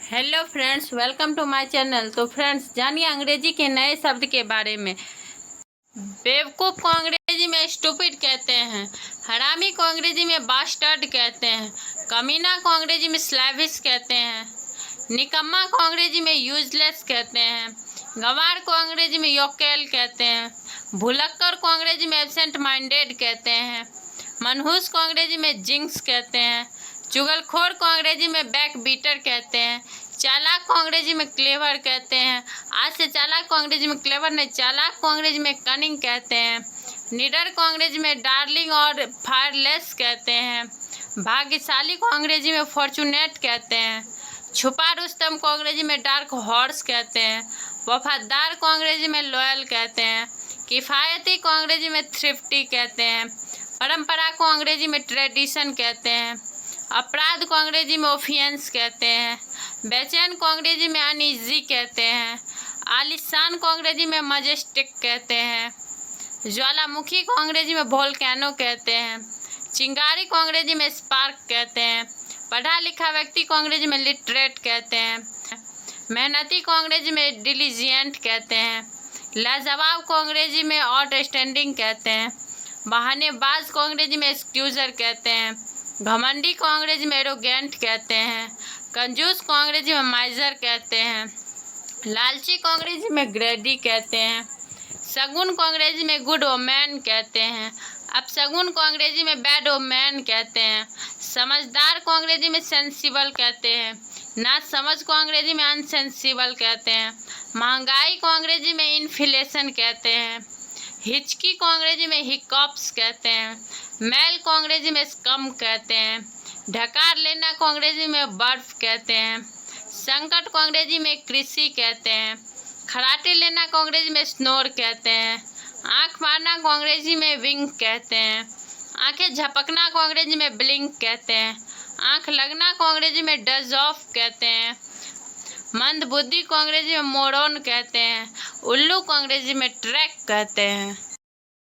Hello friends, welcome to my channel. तो friends, जानिए अंग्रेजी के नए शब्द के बारे में। बेवकूफ़ को अंग्रेजी में स्टूपिड कहते हैं। हरामी को अंग्रेजी में बास्टर्ड कहते हैं। कमीना को अंग्रेजी में स्लैविश कहते हैं। निकम्मा को अंग्रेजी में यूजलेस कहते हैं। गंवार को अंग्रेजी में योकेल कहते हैं। भुलक्कर को अंग्रेजी में एब्सेंट माइंडेड कहते हैं। मनहूस को अंग्रेजी में जिंक्स कहते हैं। चुगलखोर को अंग्रेजी में बैक बीटर कहते हैं। चालाक को अंग्रेजी में क्लेवर कहते हैं। आज से चालाक को अंग्रेजी में क्लेवर नहीं, चालाक को अंग्रेजी में कनिंग कहते हैं। निडर को अंग्रेजी में डार्लिंग और फायरलेस कहते हैं। भाग्यशाली को अंग्रेजी में फॉर्चुनेट कहते हैं। छुपा रुस्तम को अंग्रेजी में डार्क हॉर्स कहते हैं। वफादार को अंग्रेजी में लॉयल कहते हैं। किफ़ायती को अंग्रेजी में थ्रिफ्टी कहते हैं। परंपरा को अंग्रेजी में ट्रेडिशन कहते हैं। अपराध को अंग्रेजी में ऑफेंस कहते हैं। बेचैन को अंग्रेजी में अनईजी कहते हैं। आलिशान को अंग्रेजी में मजेस्टिक कहते हैं। ज्वालामुखी को अंग्रेजी में वोल्केनो कहते हैं। चिंगारी को अंग्रेजी में स्पार्क कहते हैं। पढ़ा लिखा व्यक्ति को अंग्रेजी में लिटरेट कहते हैं। मेहनती को अंग्रेजी में डिलीजिएंट कहते हैं। लाजवाब को अंग्रेजी में आउटस्टैंडिंग कहते हैं। बहानेबाज को अंग्रेजी में एक्सक्यूजर कहते हैं। घमंडी को अंग्रेजी में एरोगेंट कहते हैं। कंजूस को अंग्रेजी में माइजर कहते हैं। लालची को अंग्रेजी में ग्रेडी कहते हैं। शगुन को अंग्रेजी में गुड ओमेन कहते हैं। अपशगुन को अंग्रेजी में बैड ओमेन कहते हैं। समझदार को अंग्रेजी में सेंसिबल कहते हैं। नासमझ को अंग्रेजी में अनसेंसिबल कहते हैं। महंगाई को अंग्रेजी में इन्फ्लेशन कहते हैं। हिचकी को अंग्रेजी में हिकअप्स कहते हैं। मैल को अंग्रेजी में स्कम कहते हैं। ढकार लेना को अंग्रेजी में बर्फ कहते हैं। संकट को अंग्रेजी में कृषि कहते हैं। खराटे लेना को अंग्रेजी में स्नोर कहते हैं। आँख मारना को अंग्रेजी में विंक कहते हैं। आंखें झपकना को अंग्रेजी में ब्लिंक कहते हैं। आँख लगना को अंग्रेजी में डज ऑफ कहते हैं। मंद बुद्धि को अंग्रेजी में मोरॉन कहते हैं। उल्लू को अंग्रेजी में ट्रैक कहते हैं।